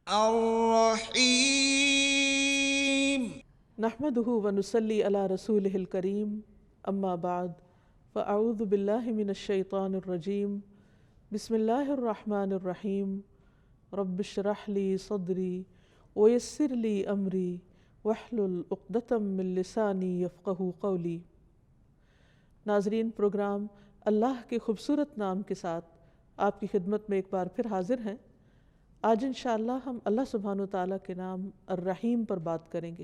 الرحیم۔ نحمده ونصلی علی رسولہ الکریم، اما بعد فاعوذ باللہ من الشیطان الرجیم، بسم اللہ الرحمن الرحیم، رب اشرح لی صدری ویسر لی امری واحلل عقدۃ من لسانی یفقہوا قولی۔ ناظرین، پروگرام اللہ کے خوبصورت نام کے ساتھ آپ کی خدمت میں ایک بار پھر حاضر ہیں۔ آج انشاءاللہ ہم اللہ سبحانہ وتعالیٰ کے نام الرحیم پر بات کریں گے۔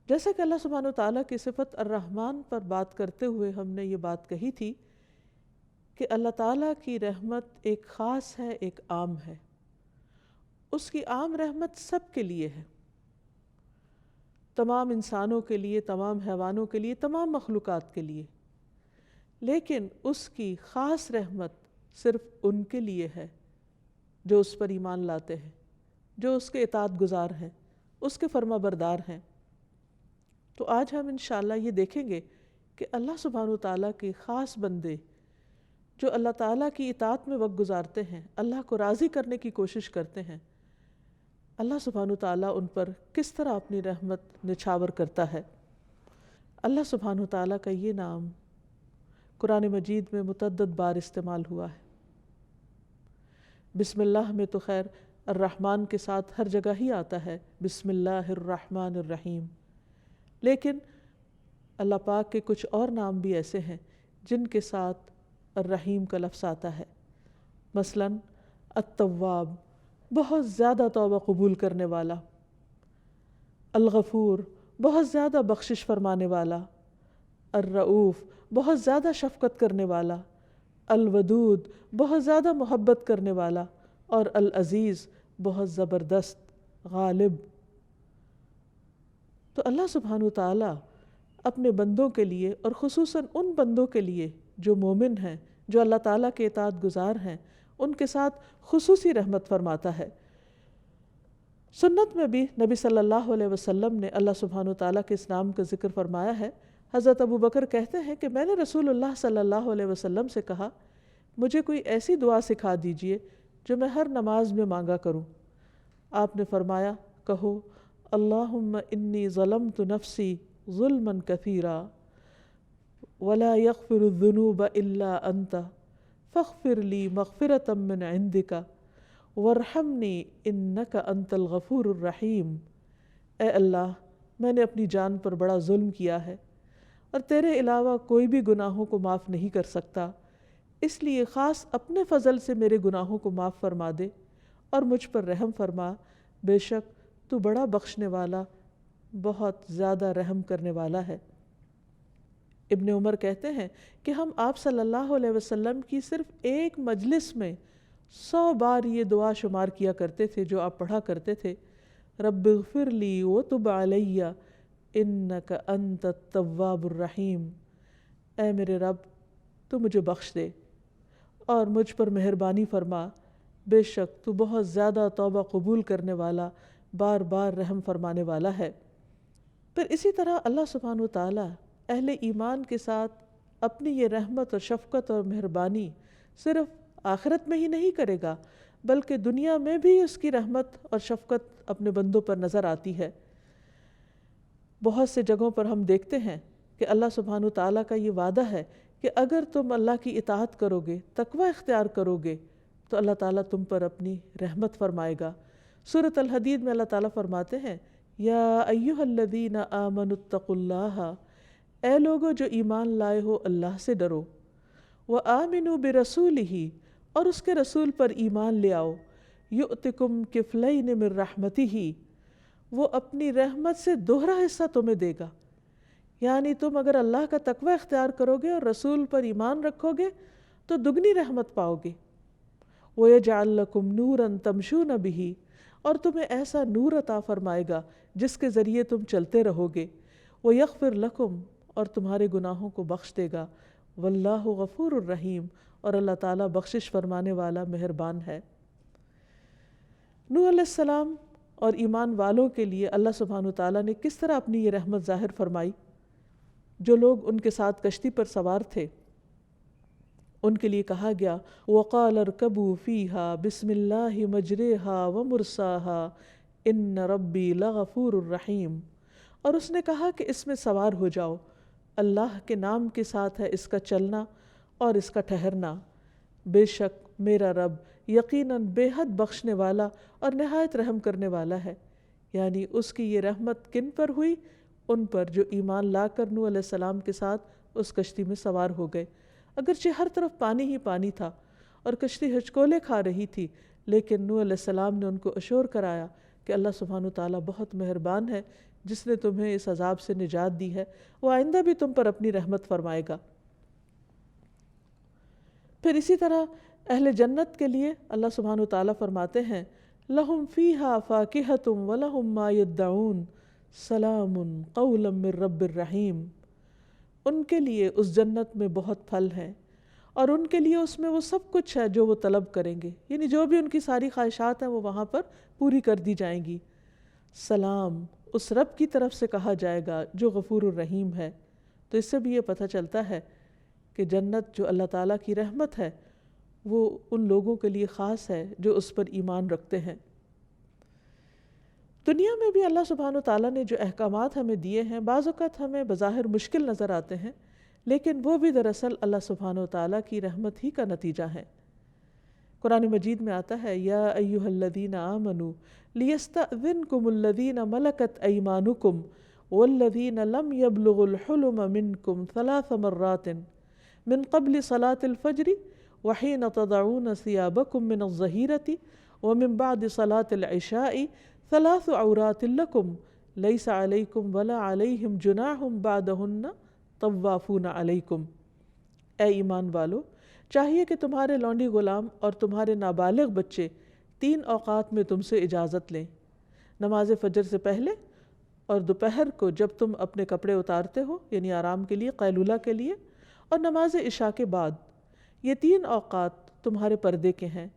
جیسا کہ اللہ سبحانہ وتعالیٰ کی صفت الرحمن پر بات کرتے ہوئے ہم نے یہ بات کہی تھی کہ اللہ تعالیٰ کی رحمت ایک خاص ہے، ایک عام ہے۔ اس کی عام رحمت سب کے لیے ہے، تمام انسانوں کے لیے، تمام حیوانوں کے لیے، تمام مخلوقات کے لیے، لیکن اس کی خاص رحمت صرف ان کے لیے ہے جو اس پر ایمان لاتے ہیں، جو اس کے اطاعت گزار ہیں، اس کے فرما بردار ہیں۔ تو آج ہم انشاءاللہ یہ دیکھیں گے کہ اللہ سبحانہ وتعالیٰ کے خاص بندے جو اللہ تعالیٰ کی اطاعت میں وقت گزارتے ہیں، اللہ کو راضی کرنے کی کوشش کرتے ہیں، اللہ سبحانہ وتعالیٰ ان پر کس طرح اپنی رحمت نچھاور کرتا ہے۔ اللہ سبحانہ وتعالیٰ کا یہ نام قرآن مجید میں متعدد بار استعمال ہوا ہے۔ بسم اللہ میں تو خیر الرحمن کے ساتھ ہر جگہ ہی آتا ہے، بسم اللہ الرحمن الرحیم، لیکن اللہ پاک کے کچھ اور نام بھی ایسے ہیں جن کے ساتھ الرحیم کا لفظ آتا ہے۔ مثلا التواب، بہت زیادہ توبہ قبول کرنے والا، الغفور، بہت زیادہ بخشش فرمانے والا، الرؤوف، بہت زیادہ شفقت کرنے والا، الودود، بہت زیادہ محبت کرنے والا، اور العزیز، بہت زبردست، غالب۔ تو اللہ سبحانہ وتعالیٰ اپنے بندوں کے لیے، اور خصوصاً ان بندوں کے لیے جو مومن ہیں، جو اللہ تعالیٰ کے اطاعت گزار ہیں، ان کے ساتھ خصوصی رحمت فرماتا ہے۔ سنت میں بھی نبی صلی اللہ علیہ وسلم نے اللہ سبحانہ وتعالیٰ کے اس نام کا ذکر فرمایا ہے۔ حضرت ابو بکر کہتے ہیں کہ میں نے رسول اللہ صلی اللہ علیہ وسلم سے کہا، مجھے کوئی ایسی دعا سکھا دیجئے جو میں ہر نماز میں مانگا کروں۔ آپ نے فرمایا، کہو اللہم انی ظلمت نفسی ظلما کثیرا ولا یغفر الذنوب الا انت فاغفر لی مغفرۃ من عندک وارحمنی انک انت الغفور الرحیم۔ اے اللہ، میں نے اپنی جان پر بڑا ظلم کیا ہے، اور تیرے علاوہ کوئی بھی گناہوں کو معاف نہیں کر سکتا، اس لیے خاص اپنے فضل سے میرے گناہوں کو معاف فرما دے اور مجھ پر رحم فرما، بے شک تو بڑا بخشنے والا، بہت زیادہ رحم کرنے والا ہے۔ ابن عمر کہتے ہیں کہ ہم آپ صلی اللہ علیہ وسلم کی صرف ایک مجلس میں 100 بار یہ دعا شمار کیا کرتے تھے جو آپ پڑھا کرتے تھے، رب اغفر لی وتب علی انک انت التواب الرحیم۔ اے میرے رب، تو مجھے بخش دے اور مجھ پر مہربانی فرما، بے شک تو بہت زیادہ توبہ قبول کرنے والا، بار بار رحم فرمانے والا ہے۔ پھر اسی طرح اللہ سبحانہ وتعالیٰ اہل ایمان کے ساتھ اپنی یہ رحمت اور شفقت اور مہربانی صرف آخرت میں ہی نہیں کرے گا، بلکہ دنیا میں بھی اس کی رحمت اور شفقت اپنے بندوں پر نظر آتی ہے۔ بہت سے جگہوں پر ہم دیکھتے ہیں کہ اللہ سبحانہ وتعالیٰ کا یہ وعدہ ہے کہ اگر تم اللہ کی اطاعت کرو گے، تقوی اختیار کرو گے، تو اللہ تعالیٰ تم پر اپنی رحمت فرمائے گا۔ سورۃ الحدید میں اللہ تعالیٰ فرماتے ہیں، یا ایھا الذین آمنوا اتقوا اللہ، اے لوگو جو ایمان لائے ہو اللہ سے ڈرو، وآمنوا برسولہ، اور اس کے رسول پر ایمان لے آؤ، یؤتکم کفلین من رحمتہ، وہ اپنی رحمت سے دوہرا حصہ تمہیں دے گا۔ یعنی تم اگر اللہ کا تقوی اختیار کرو گے اور رسول پر ایمان رکھو گے تو دگنی رحمت پاؤ گے۔ وَيَجْعَلْ لَكُمْ نُورًا تَمْشُونَ بِهِ، اور تمہیں ایسا نور عطا فرمائے گا جس کے ذریعے تم چلتے رہو گے۔ وَيَغْفِرْ لَكُمْ، اور تمہارے گناہوں کو بخش دے گا۔ وَاللَّهُ غَفُورٌ رَحِيمٌ، اور اللہ تعالیٰ بخشش فرمانے والا، مہربان ہے۔ نوح علیہ السلام اور ایمان والوں کے لیے اللہ سبحانہ وتعالیٰ نے کس طرح اپنی یہ رحمت ظاہر فرمائی۔ جو لوگ ان کے ساتھ کشتی پر سوار تھے، ان کے لیے کہا گیا وَقَالَ ارْكَبُوا فِيهَا بِسْمِ اللَّهِ مَجْرَاهَا وَمُرْسَاهَا إِنَّ رَبِّي لَغَفُورٌ رَحِيمٌ، اور اس نے کہا کہ اس میں سوار ہو جاؤ، اللہ کے نام کے ساتھ ہے اس کا چلنا اور اس کا ٹھہرنا، بے شک میرا رب یقیناً بے حد بخشنے والا اور نہایت رحم کرنے والا ہے۔ یعنی اس کی یہ رحمت کن پر ہوئی؟ ان پر جو ایمان لا کر نوح علیہ السلام کے ساتھ اس کشتی میں سوار ہو گئے۔ اگرچہ ہر طرف پانی ہی پانی تھا اور کشتی ہچکولے کھا رہی تھی، لیکن نوح علیہ السلام نے ان کو اشور کرایا کہ اللہ سبحانہ وتعالیٰ بہت مہربان ہے، جس نے تمہیں اس عذاب سے نجات دی ہے، وہ آئندہ بھی تم پر اپنی رحمت فرمائے گا۔ پھر اسی طرح اہل جنت کے لیے اللہ سبحانہ وتعالیٰ فرماتے ہیں لَهُمْ فِيهَا فَاكِهَةٌ وَلَهُمْ مَا يَدَّعُونَ سَلَامٌ قَوْلًا مِّن رَّبٍّ رَّحِيمٍ، ان کے لیے اس جنت میں بہت پھل ہیں اور ان کے لیے اس میں وہ سب کچھ ہے جو وہ طلب کریں گے، یعنی جو بھی ان کی ساری خواہشات ہیں وہ وہاں پر پوری کر دی جائیں گی۔ سلام اس رب کی طرف سے کہا جائے گا جو غفور الرحیم ہے۔ تو اس سے بھی یہ پتہ چلتا ہے کہ جنت جو اللہ تعالیٰ کی رحمت ہے وہ ان لوگوں کے لیے خاص ہے جو اس پر ایمان رکھتے ہیں۔ دنیا میں بھی اللہ سبحانہ وتعالیٰ نے جو احکامات ہمیں دیے ہیں بعض اوقات ہمیں بظاہر مشکل نظر آتے ہیں، لیکن وہ بھی دراصل اللہ سبحانہ وتعالیٰ کی رحمت ہی کا نتیجہ ہے۔ قرآن مجید میں آتا ہے یا ایھا الذین آمنوا لیستأذنکم الذین ملکت ایمانکم والذین لم یبلغوا الحلم منکم 3 مرات من قبل صلاة الفجر وحین تضعون ثیابکم من الظہیرۃ ومن بعد صلاة العشاء 3 عورات لکم لیس علیکم ولا علیہم جناح بعدہن طوافون علیکم۔ اے ایمان والو، چاہیے کہ تمہارے لونڈی غلام اور تمہارے نابالغ بچے 3 اوقات میں تم سے اجازت لیں، نماز فجر سے پہلے اور دوپہر کو جب تم اپنے کپڑے اتارتے ہو یعنی آرام کے لیے، قیلولہ کے لیے، اور نماز عشاء کے بعد۔ یہ 3 اوقات تمہارے پردے کے ہیں،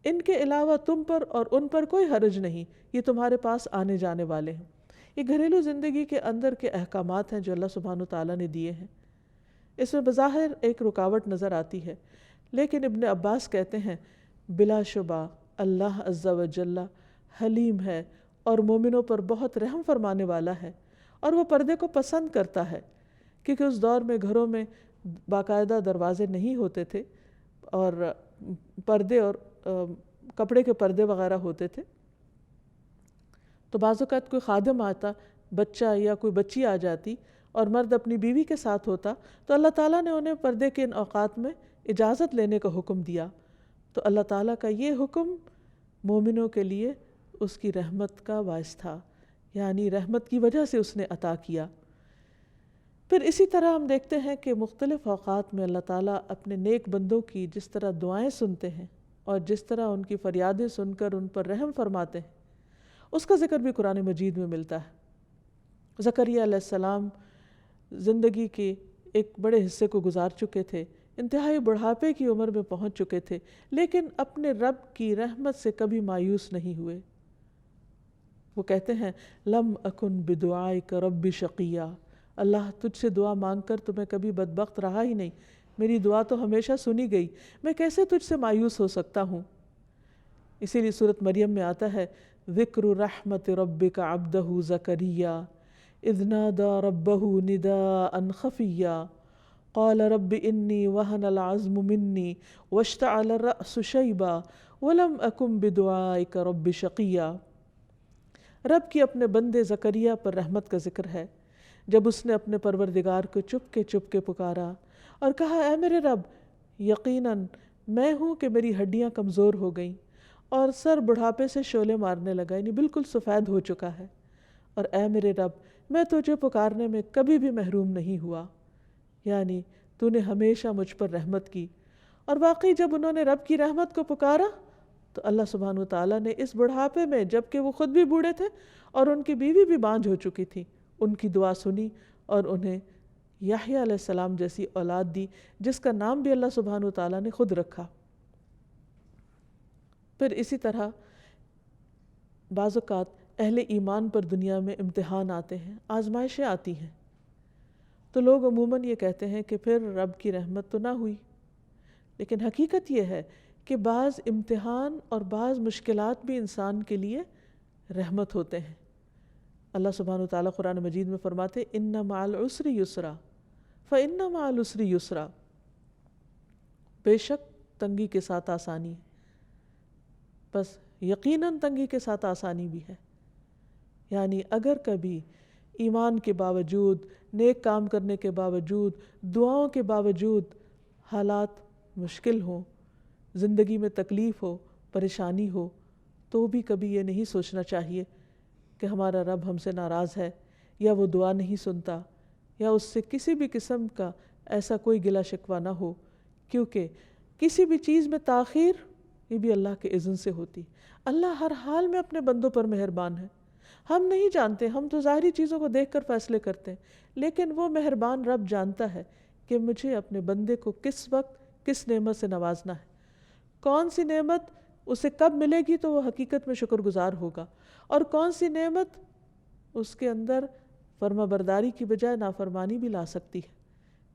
ان کے علاوہ تم پر اور ان پر کوئی حرج نہیں، یہ تمہارے پاس آنے جانے والے ہیں۔ یہ گھریلو زندگی کے اندر کے احکامات ہیں جو اللہ سبحانہ وتعالیٰ نے دیے ہیں۔ اس میں بظاہر ایک رکاوٹ نظر آتی ہے، لیکن ابن عباس کہتے ہیں بلا شبہ اللہ عز و جل حلیم ہے اور مومنوں پر بہت رحم فرمانے والا ہے، اور وہ پردے کو پسند کرتا ہے، کیونکہ اس دور میں گھروں میں باقاعدہ دروازے نہیں ہوتے تھے اور پردے اور کپڑے کے پردے وغیرہ ہوتے تھے، تو بعض اوقات کوئی خادم آتا، بچہ یا کوئی بچی آ جاتی اور مرد اپنی بیوی کے ساتھ ہوتا، تو اللہ تعالیٰ نے انہیں پردے کے ان اوقات میں اجازت لینے کا حکم دیا۔ تو اللہ تعالیٰ کا یہ حکم مومنوں کے لیے اس کی رحمت کا باعث تھا، یعنی رحمت کی وجہ سے اس نے عطا کیا۔ پھر اسی طرح ہم دیکھتے ہیں کہ مختلف اوقات میں اللہ تعالیٰ اپنے نیک بندوں کی جس طرح دعائیں سنتے ہیں اور جس طرح ان کی فریادیں سن کر ان پر رحم فرماتے ہیں، اس کا ذکر بھی قرآن مجید میں ملتا ہے۔ زکریا علیہ السلام زندگی کے ایک بڑے حصے کو گزار چکے تھے، انتہائی بڑھاپے کی عمر میں پہنچ چکے تھے، لیکن اپنے رب کی رحمت سے کبھی مایوس نہیں ہوئے۔ وہ کہتے ہیں لم اکن بدعائک رب شقیہ، اللہ تجھ سے دعا مانگ کر تو میں کبھی بدبخت رہا ہی نہیں، میری دعا تو ہمیشہ سنی گئی، میں کیسے تجھ سے مایوس ہو سکتا ہوں۔ اسی لیے سورۃ مریم میں آتا ہے ذکر رحمت ربک عبدہ زکریا اذ نادى ربہ نداء خفیا قال رب انی وہن العظم منی واشتعل الرأس شیبا ولم اکن بدعائک رب شقیا۔ رب کی اپنے بندے زکریا پر رحمت کا ذکر ہے، جب اس نے اپنے پروردگار کو چپ کے پکارا اور کہا اے میرے رب، یقیناً میں ہوں کہ میری ہڈیاں کمزور ہو گئیں اور سر بڑھاپے سے شعلے مارنے لگا، یعنی بالکل سفید ہو چکا ہے، اور اے میرے رب میں تجھے پکارنے میں کبھی بھی محروم نہیں ہوا، یعنی تو نے ہمیشہ مجھ پر رحمت کی۔ اور واقعی جب انہوں نے رب کی رحمت کو پکارا تو اللہ سبحانہ وتعالیٰ نے اس بڑھاپے میں، جبکہ وہ خود بھی بوڑھے تھے اور ان کی بیوی بھی بانجھ ہو چکی تھی، ان کی دعا سنی اور انہیں یحییٰ علیہ السلام جیسی اولاد دی، جس کا نام بھی اللہ سبحانہ وتعالیٰ نے خود رکھا۔ پھر اسی طرح بعض اوقات اہل ایمان پر دنیا میں امتحان آتے ہیں، آزمائشیں آتی ہیں، تو لوگ عموماً یہ کہتے ہیں کہ پھر رب کی رحمت تو نہ ہوئی، لیکن حقیقت یہ ہے کہ بعض امتحان اور بعض مشکلات بھی انسان کے لیے رحمت ہوتے ہیں۔ اللہ سبحانہ وتعالیٰ قرآن مجید میں فرماتے ان مع العسر یسرا فإن مع العسر یسرا، بے شک تنگی کے ساتھ آسانی ہے، بس یقیناً تنگی کے ساتھ آسانی بھی ہے۔ یعنی اگر کبھی ایمان کے باوجود، نیک کام کرنے کے باوجود، دعاؤں کے باوجود حالات مشکل ہوں، زندگی میں تکلیف ہو، پریشانی ہو، تو بھی کبھی یہ نہیں سوچنا چاہیے کہ ہمارا رب ہم سے ناراض ہے، یا وہ دعا نہیں سنتا، یا اس سے کسی بھی قسم کا ایسا کوئی گلہ شکوہ نہ ہو، کیونکہ کسی بھی چیز میں تاخیر یہ بھی اللہ کے اذن سے ہوتی۔ اللہ ہر حال میں اپنے بندوں پر مہربان ہے۔ ہم نہیں جانتے، ہم تو ظاہری چیزوں کو دیکھ کر فیصلے کرتے ہیں، لیکن وہ مہربان رب جانتا ہے کہ مجھے اپنے بندے کو کس وقت کس نعمت سے نوازنا ہے، کون سی نعمت اسے کب ملے گی تو وہ حقیقت میں شکر گزار ہوگا، اور کون سی نعمت اس کے اندر فرما برداری کی بجائے نافرمانی بھی لا سکتی ہے۔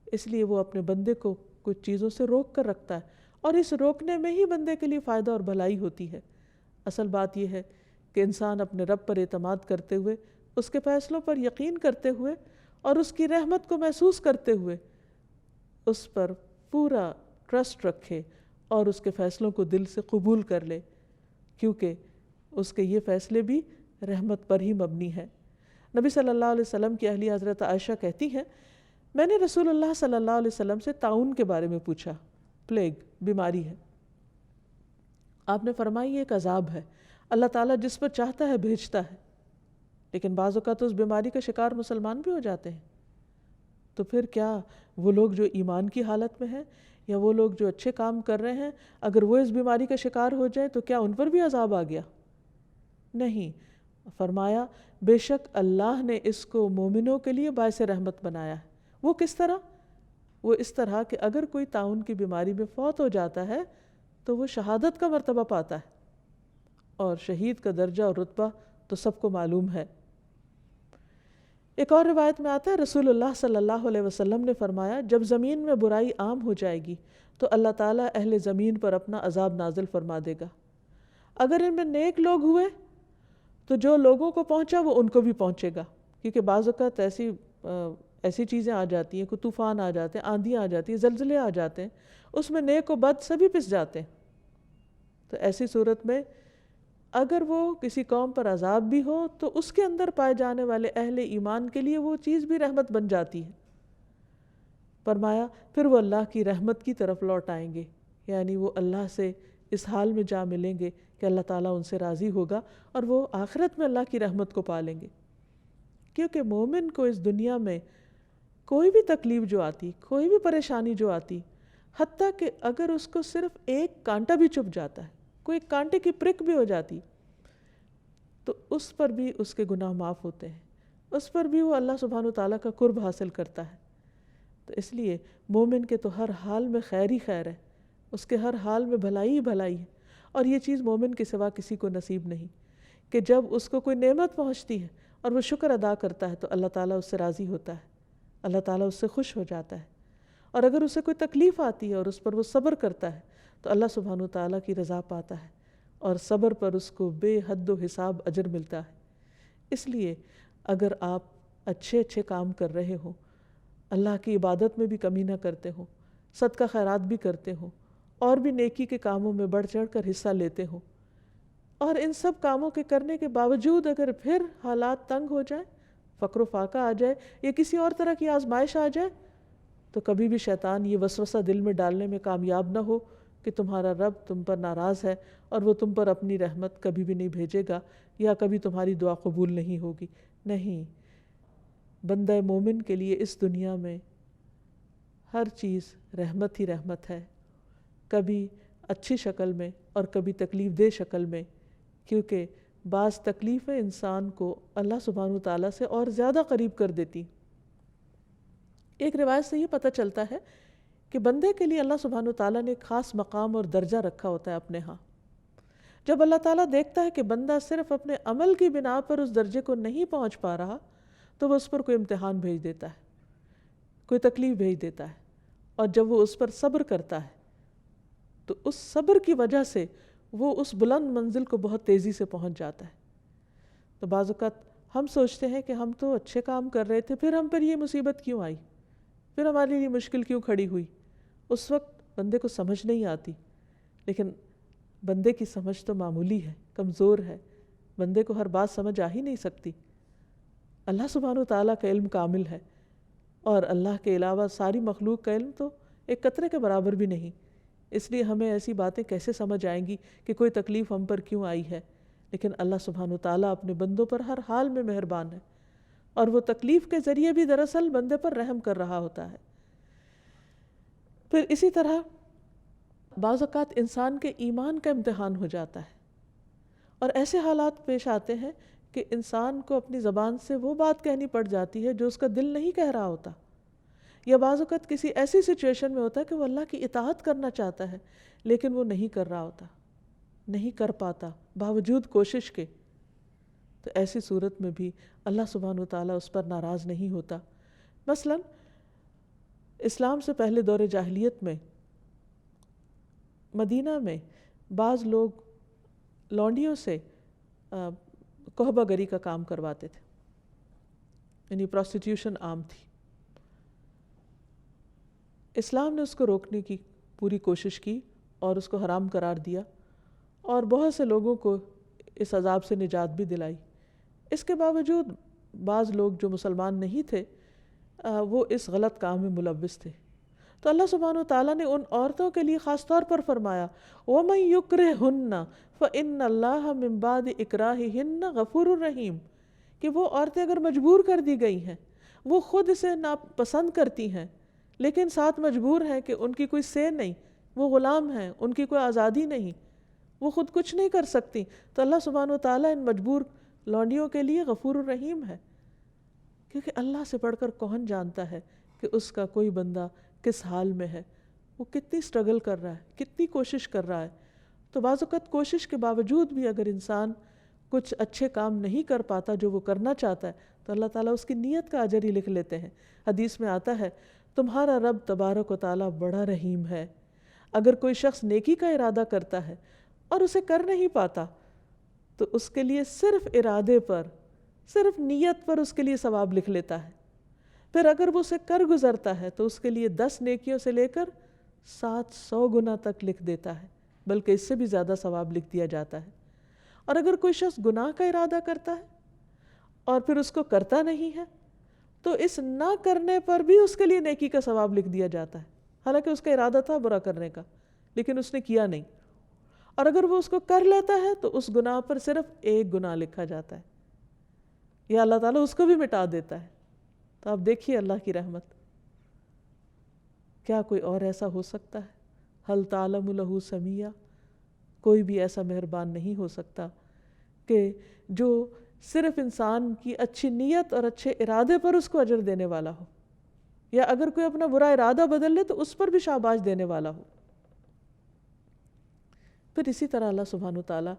اس لیے وہ اپنے بندے کو کچھ چیزوں سے روک کر رکھتا ہے، اور اس روکنے میں ہی بندے کے لیے فائدہ اور بھلائی ہوتی ہے۔ اصل بات یہ ہے کہ انسان اپنے رب پر اعتماد کرتے ہوئے، اس کے فیصلوں پر یقین کرتے ہوئے، اور اس کی رحمت کو محسوس کرتے ہوئے اس پر پورا ٹرسٹ رکھے اور اس کے فیصلوں کو دل سے قبول کر لے، کیونکہ اس کے یہ فیصلے بھی رحمت پر ہی مبنی ہے۔ نبی صلی اللہ علیہ وسلم کی اہلیہ حضرت عائشہ کہتی ہیں، میں نے رسول اللہ صلی اللہ علیہ وسلم سے طاعون کے بارے میں پوچھا، پلیگ، بیماری ہے۔ آپ نے فرمایا یہ ایک عذاب ہے، اللہ تعالیٰ جس پر چاہتا ہے بھیجتا ہے، لیکن بعض اوقات اس بیماری کا شکار مسلمان بھی ہو جاتے ہیں۔ تو پھر کیا وہ لوگ جو ایمان کی حالت میں ہیں، یا وہ لوگ جو اچھے کام کر رہے ہیں، اگر وہ اس بیماری کا شکار ہو جائیں تو کیا ان پر بھی عذاب آ گیا؟ نہیں، فرمایا بے شک اللہ نے اس کو مومنوں کے لیے باعث رحمت بنایا ہے۔ وہ کس طرح؟ وہ اس طرح کہ اگر کوئی طاعون کی بیماری میں فوت ہو جاتا ہے تو وہ شہادت کا مرتبہ پاتا ہے، اور شہید کا درجہ اور رتبہ تو سب کو معلوم ہے۔ ایک اور روایت میں آتا ہے رسول اللہ صلی اللہ علیہ وسلم نے فرمایا جب زمین میں برائی عام ہو جائے گی تو اللہ تعالیٰ اہل زمین پر اپنا عذاب نازل فرما دے گا۔ اگر ان میں نیک لوگ ہوئے تو جو لوگوں کو پہنچا وہ ان کو بھی پہنچے گا، کیونکہ بعض اوقات ایسی چیزیں آ جاتی ہیں، کوئی طوفان آ جاتے ہیں، آندھیاں آ جاتی ہیں، زلزلے آ جاتے ہیں، اس میں نیک و بد سبھی پس جاتے ہیں۔ تو ایسی صورت میں اگر وہ کسی قوم پر عذاب بھی ہو تو اس کے اندر پائے جانے والے اہل ایمان کے لیے وہ چیز بھی رحمت بن جاتی ہے۔ فرمایا پھر وہ اللہ کی رحمت کی طرف لوٹ آئیں گے، یعنی وہ اللہ سے اس حال میں جا ملیں گے کہ اللہ تعالیٰ ان سے راضی ہوگا، اور وہ آخرت میں اللہ کی رحمت کو پالیں گے۔ کیونکہ مومن کو اس دنیا میں کوئی بھی تکلیف جو آتی، کوئی بھی پریشانی جو آتی، حتیٰ کہ اگر اس کو صرف ایک کانٹا بھی چبھ جاتا ہے، کوئی کانٹے کی پرک بھی ہو جاتی، تو اس پر بھی اس کے گناہ معاف ہوتے ہیں، اس پر بھی وہ اللہ سبحانہ وتعالیٰ کا قرب حاصل کرتا ہے۔ تو اس لیے مومن کے تو ہر حال میں خیر ہی خیر ہے، اس کے ہر حال میں بھلائی ہی بھلائی ہے، اور یہ چیز مومن کے سوا کسی کو نصیب نہیں کہ جب اس کو کوئی نعمت پہنچتی ہے اور وہ شکر ادا کرتا ہے تو اللہ تعالیٰ اس سے راضی ہوتا ہے، اللہ تعالیٰ اس سے خوش ہو جاتا ہے، اور اگر اسے کوئی تکلیف آتی ہے اور اس پر وہ صبر کرتا ہے تو اللہ سبحانہ وتعالیٰ کی رضا پاتا ہے، اور صبر پر اس کو بے حد و حساب اجر ملتا ہے۔ اس لیے اگر آپ اچھے کام کر رہے ہوں، اللہ کی عبادت میں بھی کمی نہ کرتے ہوں، صدقہ خیرات بھی کرتے ہوں، اور بھی نیکی کے کاموں میں بڑھ چڑھ کر حصہ لیتے ہوں، اور ان سب کاموں کے کرنے کے باوجود اگر پھر حالات تنگ ہو جائیں، فقر و فاقہ آ جائے، یا کسی اور طرح کی آزمائش آ جائے، تو کبھی بھی شیطان یہ وسوسہ دل میں ڈالنے میں کامیاب نہ ہو کہ تمہارا رب تم پر ناراض ہے اور وہ تم پر اپنی رحمت کبھی بھی نہیں بھیجے گا، یا کبھی تمہاری دعا قبول نہیں ہوگی۔ نہیں، بندہ مومن کے لیے اس دنیا میں ہر چیز رحمت ہی رحمت ہے، کبھی اچھی شکل میں اور کبھی تکلیف دہ شکل میں، کیونکہ بعض تکلیفیں انسان کو اللہ سبحانہ وتعالیٰ سے اور زیادہ قریب کر دیتی۔ ایک روایت سے یہ پتہ چلتا ہے کہ بندے کے لیے اللہ سبحانہ وتعالیٰ نے ایک خاص مقام اور درجہ رکھا ہوتا ہے اپنے ہاں۔ جب اللہ تعالیٰ دیکھتا ہے کہ بندہ صرف اپنے عمل کی بنا پر اس درجے کو نہیں پہنچ پا رہا تو وہ اس پر کوئی امتحان بھیج دیتا ہے، کوئی تکلیف بھیج دیتا ہے، اور جب وہ اس پر صبر کرتا ہے تو اس صبر کی وجہ سے وہ اس بلند منزل کو بہت تیزی سے پہنچ جاتا ہے۔ تو بعض اوقات ہم سوچتے ہیں کہ ہم تو اچھے کام کر رہے تھے، پھر ہم پر یہ مصیبت کیوں آئی، پھر ہمارے لیے مشکل کیوں کھڑی ہوئی۔ اس وقت بندے کو سمجھ نہیں آتی، لیکن بندے کی سمجھ تو معمولی ہے، کمزور ہے، بندے کو ہر بات سمجھ آ ہی نہیں سکتی۔ اللہ سبحانہ وتعالیٰ کا علم کامل ہے، اور اللہ کے علاوہ ساری مخلوق کا علم تو ایک قطرے کے برابر بھی نہیں، اس لیے ہمیں ایسی باتیں کیسے سمجھ آئیں گی کہ کوئی تکلیف ہم پر کیوں آئی ہے۔ لیکن اللہ سبحانہ وتعالیٰ اپنے بندوں پر ہر حال میں مہربان ہے، اور وہ تکلیف کے ذریعے بھی دراصل بندے پر رحم کر رہا ہوتا ہے۔ پھر اسی طرح بعض اوقات انسان کے ایمان کا امتحان ہو جاتا ہے، اور ایسے حالات پیش آتے ہیں کہ انسان کو اپنی زبان سے وہ بات کہنی پڑ جاتی ہے جو اس کا دل نہیں کہہ رہا ہوتا، یا بعض اوقات کسی ایسی سچویشن میں ہوتا ہے کہ وہ اللہ کی اطاعت کرنا چاہتا ہے لیکن وہ نہیں کر رہا ہوتا، نہیں کر پاتا باوجود کوشش کے۔ تو ایسی صورت میں بھی اللہ سبحانہ وتعالیٰ اس پر ناراض نہیں ہوتا۔ مثلا اسلام سے پہلے دور جاہلیت میں مدینہ میں بعض لوگ لونڈیوں سے کوہبہ گری کا کام کرواتے تھے، یعنی پروسٹیٹیوشن عام تھی۔ اسلام نے اس کو روکنے کی پوری کوشش کی اور اس کو حرام قرار دیا، اور بہت سے لوگوں کو اس عذاب سے نجات بھی دلائی۔ اس کے باوجود بعض لوگ جو مسلمان نہیں تھے وہ اس غلط کام میں ملوث تھے، تو اللہ سبحانہ وتعالیٰ نے ان عورتوں کے لیے خاص طور پر فرمایا وَمَن يُكْرِهُنَّ فَإِنَّ اللَّهَ مِن بَعْدِ إِكْرَاهِهِنَّ غَفُورٌ رَحِيمٌ، کہ وہ عورتیں اگر مجبور کر دی گئی ہیں، وہ خود اسے ناپسند کرتی ہیں لیکن ساتھ مجبور ہیں کہ ان کی کوئی سے نہیں، وہ غلام ہیں، ان کی کوئی آزادی نہیں، وہ خود کچھ نہیں کر سکتی، تو اللہ سبحانہ وتعالیٰ ان مجبور لونڈیوں کے لیے غفور الرحیم ہے، کیونکہ اللہ سے بڑھ کر کون جانتا ہے کہ اس کا کوئی بندہ کس حال میں ہے، وہ کتنی سٹرگل کر رہا ہے، کتنی کوشش کر رہا ہے۔ تو بعض اوقات کوشش کے باوجود بھی اگر انسان کچھ اچھے کام نہیں کر پاتا جو وہ کرنا چاہتا ہے، تو اللہ تعالیٰ اس کی نیت کا اجر ہی لکھ لیتے ہیں۔ حدیث میں آتا ہے تمہارا رب تبارک و تعالیٰ بڑا رحیم ہے، اگر کوئی شخص نیکی کا ارادہ کرتا ہے اور اسے کر نہیں پاتا تو اس کے لیے صرف ارادے پر، صرف نیت پر اس کے لیے ثواب لکھ لیتا ہے، پھر اگر وہ اسے کر گزرتا ہے تو اس کے لیے 10 نیکیوں سے لے کر 700 گنا تک لکھ دیتا ہے، بلکہ اس سے بھی زیادہ ثواب لکھ دیا جاتا ہے۔ اور اگر کوئی شخص گناہ کا ارادہ کرتا ہے اور پھر اس کو کرتا نہیں ہے تو اس نہ کرنے پر بھی اس کے لیے نیکی کا ثواب لکھ دیا جاتا ہے، حالانکہ اس کا ارادہ تھا برا کرنے کا لیکن اس نے کیا نہیں، اور اگر وہ اس کو کر لیتا ہے تو اس گناہ پر صرف 1 گناہ لکھا جاتا ہے، یا اللہ تعالیٰ اس کو بھی مٹا دیتا ہے۔ تو آپ دیکھیے اللہ کی رحمت، کیا کوئی اور ایسا ہو سکتا ہے؟ هل تعلم له سمیہ، کوئی بھی ایسا مہربان نہیں ہو سکتا کہ جو صرف انسان کی اچھی نیت اور اچھے ارادے پر اس کو اجر دینے والا ہو، یا اگر کوئی اپنا برا ارادہ بدل لے تو اس پر بھی شاباش دینے والا ہو۔ پھر اسی طرح اللہ سبحانہ وتعالیٰ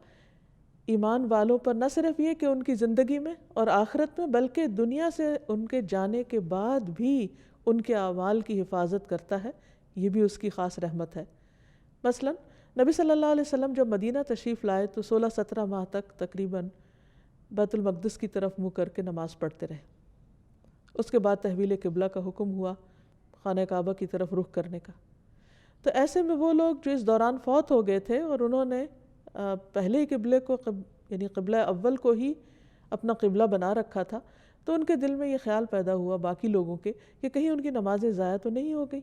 ایمان والوں پر نہ صرف یہ کہ ان کی زندگی میں اور آخرت میں، بلکہ دنیا سے ان کے جانے کے بعد بھی ان کے اعمال کی حفاظت کرتا ہے، یہ بھی اس کی خاص رحمت ہے۔ مثلا نبی صلی اللہ علیہ وسلم جب مدینہ تشریف لائے تو 16-17 ماہ تک تقریباً بیت المقدس کی طرف منہ کر کے نماز پڑھتے رہے۔ اس کے بعد تحویل قبلہ کا حکم ہوا، خانہ کعبہ کی طرف رخ کرنے کا۔ تو ایسے میں وہ لوگ جو اس دوران فوت ہو گئے تھے اور انہوں نے پہلے ہی قبلے کو یعنی قبلہ اول کو ہی اپنا قبلہ بنا رکھا تھا، تو ان کے دل میں یہ خیال پیدا ہوا باقی لوگوں کے کہ کہیں ان کی نمازیں ضائع تو نہیں ہو گئی۔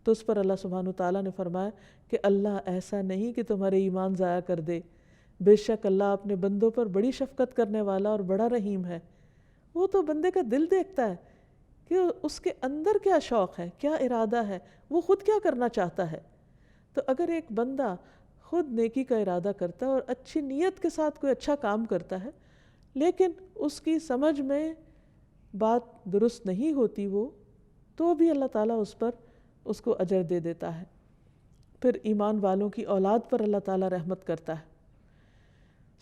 تو اس پر اللہ سبحانہ وتعالیٰ نے فرمایا کہ اللہ ایسا نہیں کہ تمہارے ایمان ضائع کر دے، بے شک اللہ اپنے بندوں پر بڑی شفقت کرنے والا اور بڑا رحیم ہے۔ وہ تو بندے کا دل دیکھتا ہے کہ اس کے اندر کیا شوق ہے، کیا ارادہ ہے، وہ خود کیا کرنا چاہتا ہے۔ تو اگر ایک بندہ خود نیکی کا ارادہ کرتا ہے اور اچھی نیت کے ساتھ کوئی اچھا کام کرتا ہے لیکن اس کی سمجھ میں بات درست نہیں ہوتی وہ، تو بھی اللہ تعالیٰ اس پر اس کو اجر دے دیتا ہے۔ پھر ایمان والوں کی اولاد پر اللہ تعالیٰ رحمت کرتا ہے۔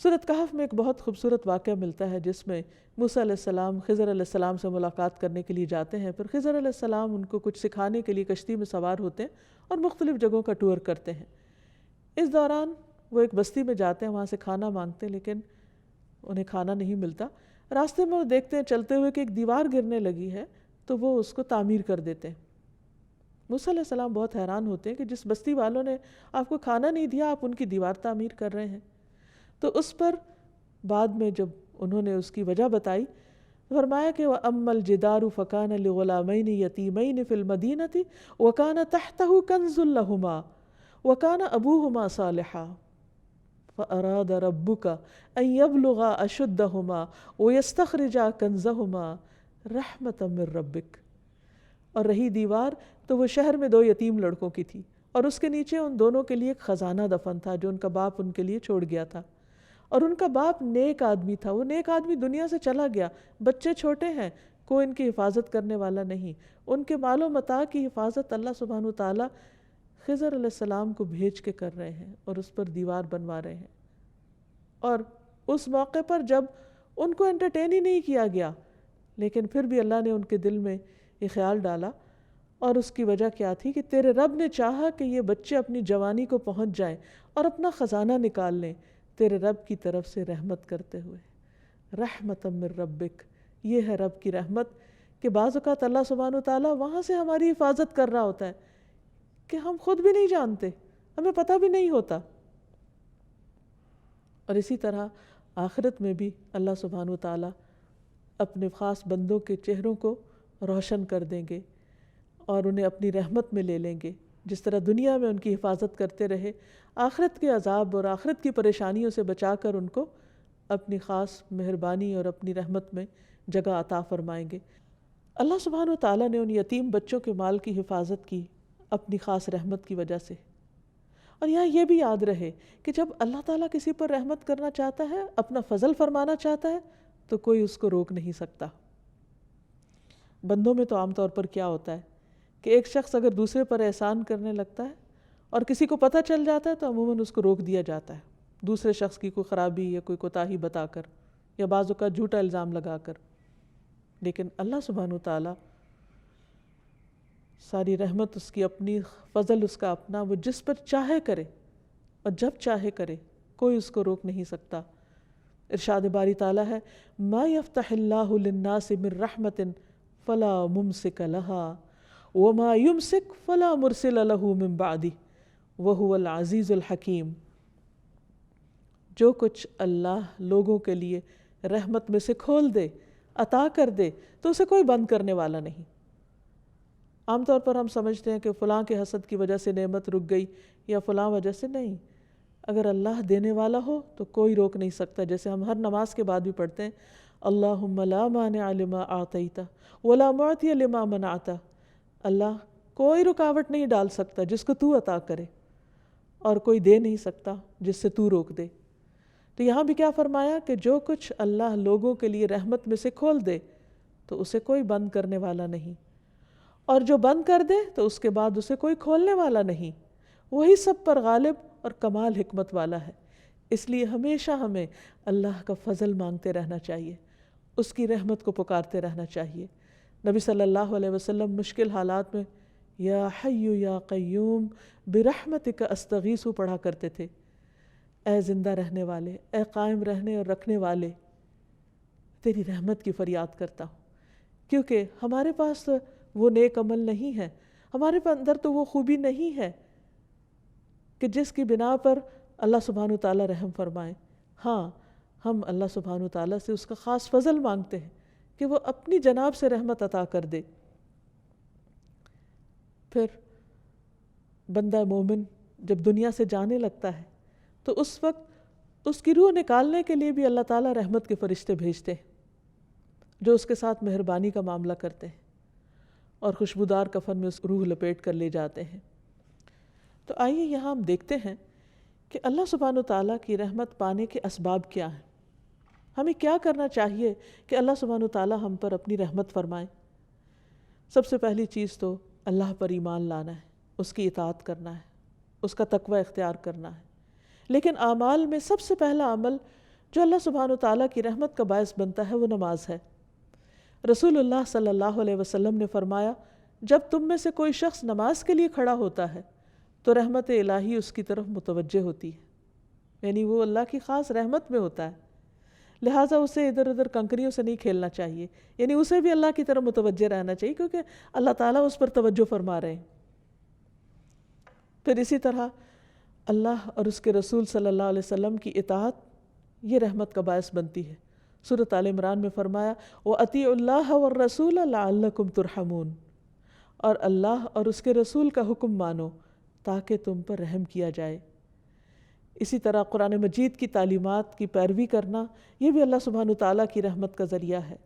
سورۃ کہف میں ایک بہت خوبصورت واقعہ ملتا ہے جس میں موسیٰ علیہ السلام خضر علیہ السلام سے ملاقات کرنے کے لیے جاتے ہیں، پھر خضر علیہ السلام ان کو کچھ سکھانے کے لیے کشتی میں سوار ہوتے ہیں اور مختلف جگہوں کا ٹور کرتے ہیں۔ اس دوران وہ ایک بستی میں جاتے ہیں، وہاں سے کھانا مانگتے ہیں لیکن انہیں کھانا نہیں ملتا۔ راستے میں وہ دیکھتے ہیں چلتے ہوئے کہ ایک دیوار گرنے لگی ہے، تو وہ اس کو تعمیر کر دیتے ہیں۔ موسیٰ علیہ السلام بہت حیران ہوتے ہیں کہ جس بستی والوں نے آپ کو کھانا نہیں دیا، آپ ان کی دیوار تعمیر کر رہے ہیں۔ تو اس پر بعد میں جب انہوں نے اس کی وجہ بتائی، فرمایا کہ وَأَمَّا الْجِدَارُ فَكَانَ لِغُلَامَيْنِ يَتِيمَيْنِ فِي الْمَدِينَةِ وَكَانَ تَحْتَهُ كَنْزٌ لَهُمَا وَكَانَ أَبُوهُمَا صَالِحًا فَأَرَادَ رَبُّكَ أَن يَبْلُغَا أَشُدَّهُمَا وَيَسْتَخْرِجَا كَنْزَهُمَا رَحْمَةً مِّن رَّبِّكَ۔ اور رہی دیوار تو وہ شہر میں 2 یتیم لڑکوں کی تھی، اور اس کے نیچے ان دونوں کے لیے ایک خزانہ دفن تھا جو ان کا باپ ان کے لیے چھوڑ گیا تھا، اور ان کا باپ نیک آدمی تھا۔ وہ نیک آدمی دنیا سے چلا گیا، بچے چھوٹے ہیں، کوئی ان کی حفاظت کرنے والا نہیں۔ ان کے مال و متاع کی حفاظت اللہ سبحانہ وتعالیٰ خضر علیہ السلام کو بھیج کے کر رہے ہیں اور اس پر دیوار بنوا رہے ہیں۔ اور اس موقع پر جب ان کو انٹرٹین ہی نہیں کیا گیا، لیکن پھر بھی اللہ نے ان کے دل میں یہ خیال ڈالا، اور اس کی وجہ کیا تھی کہ تیرے رب نے چاہا کہ یہ بچے اپنی جوانی کو پہنچ جائیں اور اپنا خزانہ نکال لیں تیرے رب کی طرف سے رحمت کرتے ہوئے۔ رحمتم من ربک، یہ ہے رب کی رحمت کہ بعض اوقات اللہ سبحانہ وتعالیٰ وہاں سے ہماری حفاظت کر رہا ہوتا ہے کہ ہم خود بھی نہیں جانتے، ہمیں پتہ بھی نہیں ہوتا۔ اور اسی طرح آخرت میں بھی اللہ سبحانہ وتعالیٰ اپنے خاص بندوں کے چہروں کو روشن کر دیں گے اور انہیں اپنی رحمت میں لے لیں گے۔ جس طرح دنیا میں ان کی حفاظت کرتے رہے، آخرت کے عذاب اور آخرت کی پریشانیوں سے بچا کر ان کو اپنی خاص مہربانی اور اپنی رحمت میں جگہ عطا فرمائیں گے۔ اللہ سبحانہ وتعالیٰ نے ان یتیم بچوں کے مال کی حفاظت کی اپنی خاص رحمت کی وجہ سے۔ اور یہاں یہ بھی یاد رہے کہ جب اللہ تعالیٰ کسی پر رحمت کرنا چاہتا ہے، اپنا فضل فرمانا چاہتا ہے، تو کوئی اس کو روک نہیں سکتا۔ بندوں میں تو عام طور پر کیا ہوتا ہے کہ ایک شخص اگر دوسرے پر احسان کرنے لگتا ہے اور کسی کو پتہ چل جاتا ہے تو عموماً اس کو روک دیا جاتا ہے، دوسرے شخص کی کوئی خرابی یا کوئی کوتاہی بتا کر، یا بعض اوقات جھوٹا الزام لگا کر۔ لیکن اللہ سبحانہ وتعالیٰ ساری رحمت اس کی اپنی، فضل اس کا اپنا، وہ جس پر چاہے کرے اور جب چاہے کرے، کوئی اس کو روک نہیں سکتا۔ ارشاد باری تعالیٰ ہے ما یفتح اللہ للناس من رحمت فلا ممسک لها وما یمسک فلا مرسل له من بعدہ وہو العزیز الحکیم۔ جو کچھ اللہ لوگوں کے لیے رحمت میں سے کھول دے، عطا کر دے، تو اسے کوئی بند کرنے والا نہیں۔ عام طور پر ہم سمجھتے ہیں کہ فلاں کے حسد کی وجہ سے نعمت رک گئی یا فلاں وجہ سے، نہیں۔ اگر اللہ دینے والا ہو تو کوئی روک نہیں سکتا۔ جیسے ہم ہر نماز کے بعد بھی پڑھتے ہیں اللہم لا مانع لما اعطیت ولا معطی لما منعت۔ اللہ کوئی رکاوٹ نہیں ڈال سکتا جس کو تو عطا کرے، اور کوئی دے نہیں سکتا جس سے تو روک دے۔ تو یہاں بھی کیا فرمایا کہ جو کچھ اللہ لوگوں کے لیے رحمت میں سے کھول دے تو اسے کوئی بند کرنے والا نہیں، اور جو بند کر دے تو اس کے بعد اسے کوئی کھولنے والا نہیں۔ وہی سب پر غالب اور کمال حکمت والا ہے۔ اس لیے ہمیشہ ہمیں اللہ کا فضل مانگتے رہنا چاہیے، اس کی رحمت کو پکارتے رہنا چاہیے۔ نبی صلی اللہ علیہ وسلم مشکل حالات میں یا حی یا قیوم برحمتک استغیث پڑھا کرتے تھے۔ اے زندہ رہنے والے، اے قائم رہنے اور رکھنے والے، تیری رحمت کی فریاد کرتا ہوں، کیونکہ ہمارے پاس وہ نیک عمل نہیں ہے، ہمارے اندر تو وہ خوبی نہیں ہے کہ جس کی بنا پر اللہ سبحانہ وتعالیٰ رحم فرمائے۔ ہاں، ہم اللہ سبحانہ وتعالیٰ سے اس کا خاص فضل مانگتے ہیں کہ وہ اپنی جناب سے رحمت عطا کر دے۔ پھر بندہ مومن جب دنیا سے جانے لگتا ہے تو اس وقت اس کی روح نکالنے کے لیے بھی اللہ تعالیٰ رحمت کے فرشتے بھیجتے ہیں جو اس کے ساتھ مہربانی کا معاملہ کرتے ہیں اور خوشبودار کفن میں اس روح لپیٹ کر لے جاتے ہیں۔ تو آئیے یہاں ہم دیکھتے ہیں کہ اللہ سبحانہ وتعالیٰ کی رحمت پانے کے اسباب کیا ہیں، ہمیں کیا کرنا چاہیے کہ اللہ سبحانہ وتعالیٰ ہم پر اپنی رحمت فرمائے۔ سب سے پہلی چیز تو اللہ پر ایمان لانا ہے، اس کی اطاعت کرنا ہے، اس کا تقوی اختیار کرنا ہے۔ لیکن اعمال میں سب سے پہلا عمل جو اللہ سبحانہ وتعالیٰ کی رحمت کا باعث بنتا ہے وہ نماز ہے۔ رسول اللہ صلی اللہ علیہ وسلم نے فرمایا جب تم میں سے کوئی شخص نماز کے لیے کھڑا ہوتا ہے تو رحمت الہی اس کی طرف متوجہ ہوتی ہے، یعنی وہ اللہ کی خاص رحمت میں ہوتا ہے، لہٰذا اسے ادھر ادھر کنکریوں سے نہیں کھیلنا چاہیے، یعنی اسے بھی اللہ کی طرف متوجہ رہنا چاہیے کیونکہ اللہ تعالیٰ اس پر توجہ فرما رہے ہیں۔ پھر اسی طرح اللہ اور اس کے رسول صلی اللہ علیہ وسلم کی اطاعت یہ رحمت کا باعث بنتی ہے۔ سورۃ آل عمران میں فرمایا وَأَطِیعُوا اللَّهَ وَالرَّسُولَ لَعَلَّکُمْ تُرْحَمُونَ، اور اللہ اور اس کے رسول کا حکم مانو تاکہ تم پر رحم کیا جائے۔ اسی طرح قرآن مجید کی تعلیمات کی پیروی کرنا یہ بھی اللہ سبحانہ تعالیٰ کی رحمت کا ذریعہ ہے۔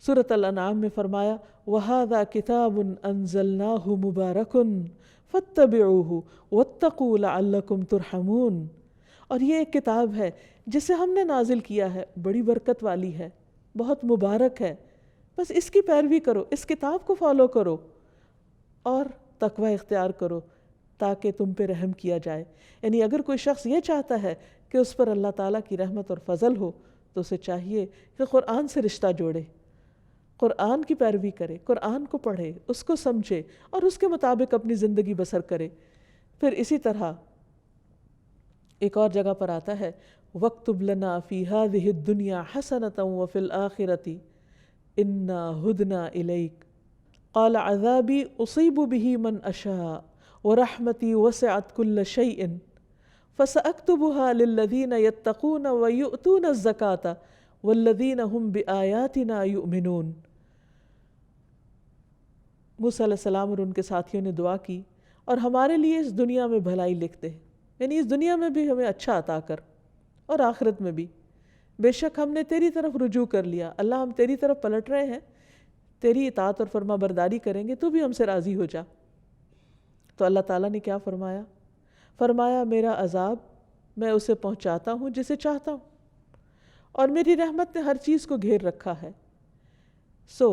سورۃ الانعام میں فرمایا وَهَذَا كِتَابٌ أَنزَلْنَاهُ مُبَارَكٌ فَاتَّبِعُوهُ وَاتَّقُوا لَعَلَّكُمْ تُرْحَمُونَ، اور یہ ایک کتاب ہے جسے ہم نے نازل کیا ہے، بڑی برکت والی ہے، بہت مبارک ہے، بس اس کی پیروی کرو، اس کتاب کو فالو کرو اور تقوی اختیار کرو تاکہ تم پہ رحم کیا جائے۔ یعنی اگر کوئی شخص یہ چاہتا ہے کہ اس پر اللہ تعالیٰ کی رحمت اور فضل ہو تو اسے چاہیے کہ قرآن سے رشتہ جوڑے، قرآن کی پیروی کرے، قرآن کو پڑھے، اس کو سمجھے اور اس کے مطابق اپنی زندگی بسر کرے۔ پھر اسی طرح ایک اور جگہ پر آتا ہے وَاكْتُبْ لَنَا فِي هَذِهِ الدُّنْيَا حَسَنَةً وَفِي الْآخِرَةِ إِنَّا هُدْنَا إِلَيْكَ قَالَ عَذَابِي أُصِيبُ بِهِ مَنْ أَشَاءُ وَرَحْمَتِي وَسِعَتْ كُلَّ شَيْءٍ فَسَأَكْتُبُهَا لِلَّذِينَ يَتَّقُونَ وَيُؤْتُونَ الزَّكَاةَ وَالَّذِينَ هُمْ بِآيَاتِنَا يُؤْمِنُونَ۔ موسیٰ علیہ السلام اور ان کے ساتھیوں نے دعا کی اور ہمارے لیے اس دنیا میں بھلائی لکھ دے، یعنی اس دنیا میں بھی ہمیں اچھا عطا کر اور آخرت میں بھی، بے شک ہم نے تیری طرف رجوع کر لیا، اللہ ہم تیری طرف پلٹ رہے ہیں، تیری اطاعت اور فرما برداری کریں گے، تو بھی ہم سے راضی ہو جا۔ تو اللہ تعالیٰ نے کیا فرمایا؟ فرمایا میرا عذاب میں اسے پہنچاتا ہوں جسے چاہتا ہوں، اور میری رحمت نے ہر چیز کو گھیر رکھا ہے، سو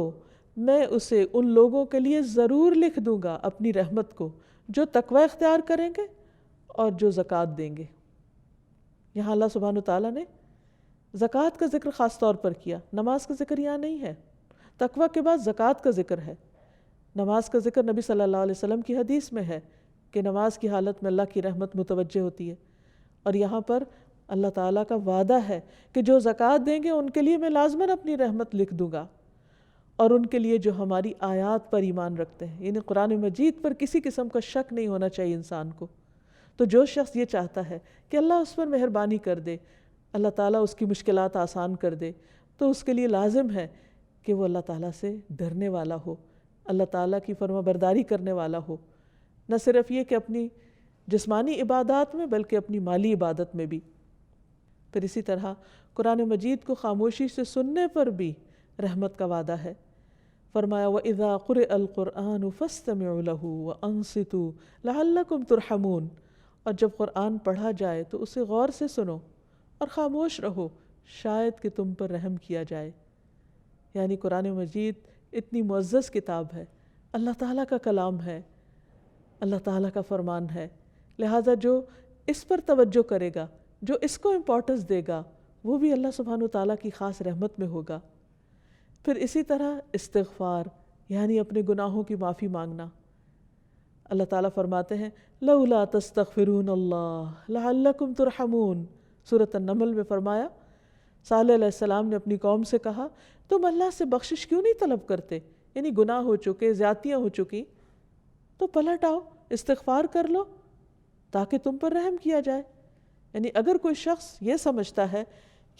میں اسے ان لوگوں کے لیے ضرور لکھ دوں گا اپنی رحمت کو جو تقوی اختیار کریں گے اور جو زکوٰۃ دیں گے۔ یہاں اللہ سبحانہ تعالیٰ نے زکوٰۃ کا ذکر خاص طور پر کیا، نماز کا ذکر یہاں نہیں ہے، تقوی کے بعد زکوٰۃ کا ذکر ہے۔ نماز کا ذکر نبی صلی اللہ علیہ وسلم کی حدیث میں ہے کہ نماز کی حالت میں اللہ کی رحمت متوجہ ہوتی ہے، اور یہاں پر اللہ تعالیٰ کا وعدہ ہے کہ جو زکوٰۃ دیں گے ان کے لیے میں لازماً اپنی رحمت لکھ دوں گا، اور ان کے لیے جو ہماری آیات پر ایمان رکھتے ہیں، یعنی قرآن مجید پر کسی قسم کا شک نہیں ہونا چاہیے انسان کو۔ تو جو شخص یہ چاہتا ہے کہ اللہ اس پر مہربانی کر دے، اللہ تعالیٰ اس کی مشکلات آسان کر دے، تو اس کے لیے لازم ہے کہ وہ اللہ تعالیٰ سے ڈرنے والا ہو، اللہ تعالیٰ کی فرما برداری کرنے والا ہو، نہ صرف یہ کہ اپنی جسمانی عبادات میں بلکہ اپنی مالی عبادت میں بھی۔ پھر اسی طرح قرآن مجید کو خاموشی سے سننے پر بھی رحمت کا وعدہ ہے۔ فرمایا وَإِذَا قُرِئَ الْقُرْآنُ فَاسْتَمِعُوا لَهُ وَأَنصِتُوا لَعَلَّكُمْ تُرْحَمُونَ، اور جب قرآن پڑھا جائے تو اسے غور سے سنو اور خاموش رہو شاید کہ تم پر رحم کیا جائے۔ یعنی قرآن مجید اتنی معزز کتاب ہے، اللہ تعالیٰ کا کلام ہے، اللہ تعالیٰ کا فرمان ہے، لہٰذا جو اس پر توجہ کرے گا، جو اس کو امپورٹنس دے گا، وہ بھی اللہ سبحانہ تعالیٰ کی خاص رحمت میں ہوگا۔ پھر اسی طرح استغفار، یعنی اپنے گناہوں کی معافی مانگنا۔ اللہ تعالیٰ فرماتے ہیں لولا تستغفرون اللہ لعلکم ترحمون۔ سورۃ النمل میں فرمایا صالح علیہ السلام نے اپنی قوم سے کہا تم اللہ سے بخشش کیوں نہیں طلب کرتے، یعنی گناہ ہو چکے، زیادتیاں ہو چکی، تو پلٹ آؤ، استغفار کر لو تاکہ تم پر رحم کیا جائے۔ یعنی اگر کوئی شخص یہ سمجھتا ہے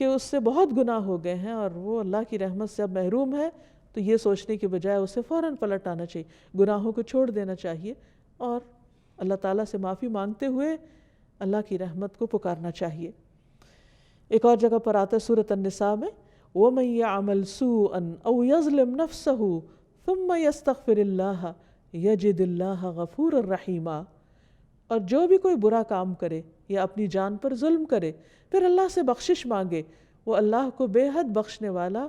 کہ اس سے بہت گناہ ہو گئے ہیں اور وہ اللہ کی رحمت سے اب محروم ہے، تو یہ سوچنے کے بجائے اسے فوراً پلٹ آنا چاہیے، گناہوں کو چھوڑ دینا چاہیے اور اللہ تعالیٰ سے معافی مانگتے ہوئے اللہ کی رحمت کو پکارنا چاہیے۔ ایک اور جگہ پر آتا ہے سورۃ النساء میں وَمَن يَعْمَلْ سُوءًا أَوْ يَظْلِمْ نَفْسَهُ ثُمَّ يَسْتَغْفِرِ اللَّهَ يَجِدِ اللَّهَ غَفُورًا رَحِيمًا، اور جو بھی کوئی برا کام کرے یا اپنی جان پر ظلم کرے پھر اللہ سے بخشش مانگے، وہ اللہ کو بے حد بخشنے والا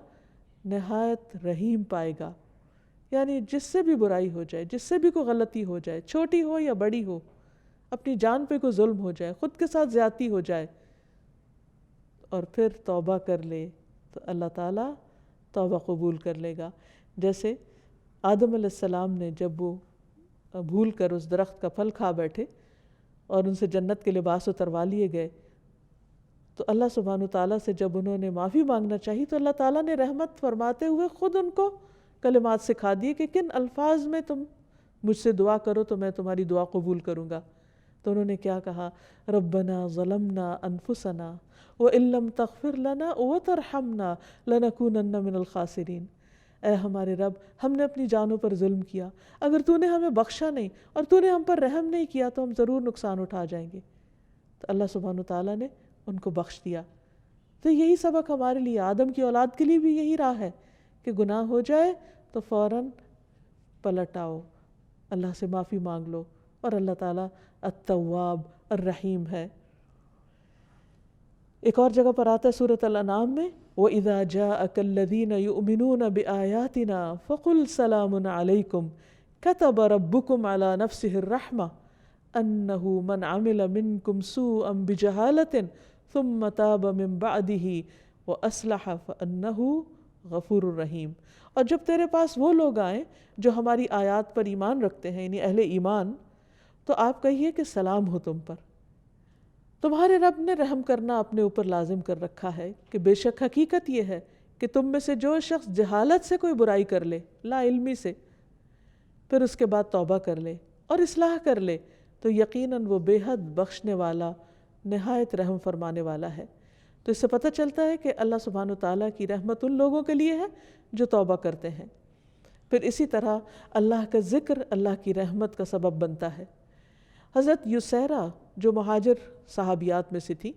نہایت رحیم پائے گا۔ یعنی جس سے بھی برائی ہو جائے، جس سے بھی کوئی غلطی ہو جائے، چھوٹی ہو یا بڑی ہو، اپنی جان پہ کوئی ظلم ہو جائے، خود کے ساتھ زیادتی ہو جائے اور پھر توبہ کر لے تو اللہ تعالیٰ توبہ قبول کر لے گا۔ جیسے آدم علیہ السلام نے جب وہ بھول کر اس درخت کا پھل کھا بیٹھے اور ان سے جنت کے لباس اتروا لیے گئے۔ تو اللہ سبحانہ تعالیٰ سے جب انہوں نے معافی مانگنا چاہی تو اللہ تعالیٰ نے رحمت فرماتے ہوئے خود ان کو کلمات سکھا دیے کہ کن الفاظ میں تم مجھ سے دعا کرو تو میں تمہاری دعا قبول کروں گا۔ تو انہوں نے کیا کہا؟ ربنا ظلمنا انفسنا وان لم تغفر لنا وترحمنا لنکونن من الخاسرین۔ اے ہمارے رب، ہم نے اپنی جانوں پر ظلم کیا، اگر تو نے ہمیں بخشا نہیں اور تو نے ہم پر رحم نہیں کیا تو ہم ضرور نقصان اٹھا جائیں گے۔ تو اللہ سبحانہ تعالیٰ نے ان کو بخش دیا۔ تو یہی سبق ہمارے لیے، آدم کی اولاد کے لیے بھی یہی راہ ہے کہ گناہ ہو جائے تو فوراً پلٹ آؤ، اللہ سے معافی مانگ لو، اور اللہ تعالیٰ التواب الرحیم ہے۔ ایک اور جگہ پر آتا ہے سورۃ الانعام میں، وَإِذَا جَاءَكَ الَّذِينَ يُؤْمِنُونَ بِآيَاتِنَا فَقُلْ سَلَامٌ عَلَيْكُمْ كَتَبَ رَبُّكُمْ عَلَى نَفْسِهِ الرَّحْمَةَ أَنَّهُ مَنْ عَمِلَ مِنْكُمْ سُوءًا بِجَهَالَةٍ ثُمَّ تَابَ مِنْ بَعْدِهِ وَأَصْلَحَ فَأَنَّهُ غَفُورٌ رَحِيمٌ۔ اور جب تیرے پاس وہ لوگ آئیں جو ہماری آیات پر ایمان رکھتے ہیں، یعنی اہل ایمان، تو آپ کہیے کہ سلام ہو تم پر، تمہارے رب نے رحم کرنا اپنے اوپر لازم کر رکھا ہے، کہ بے شک حقیقت یہ ہے کہ تم میں سے جو شخص جہالت سے کوئی برائی کر لے، لا علمی سے، پھر اس کے بعد توبہ کر لے اور اصلاح کر لے، تو یقیناً وہ بے حد بخشنے والا، نہایت رحم فرمانے والا ہے۔ تو اس سے پتہ چلتا ہے کہ اللہ سبحانہ وتعالیٰ کی رحمت ان لوگوں کے لیے ہے جو توبہ کرتے ہیں۔ پھر اسی طرح اللہ کا ذکر اللہ کی رحمت کا سبب بنتا ہے۔ حضرت یسیرہ جو مہاجر صحابیات میں سے تھی،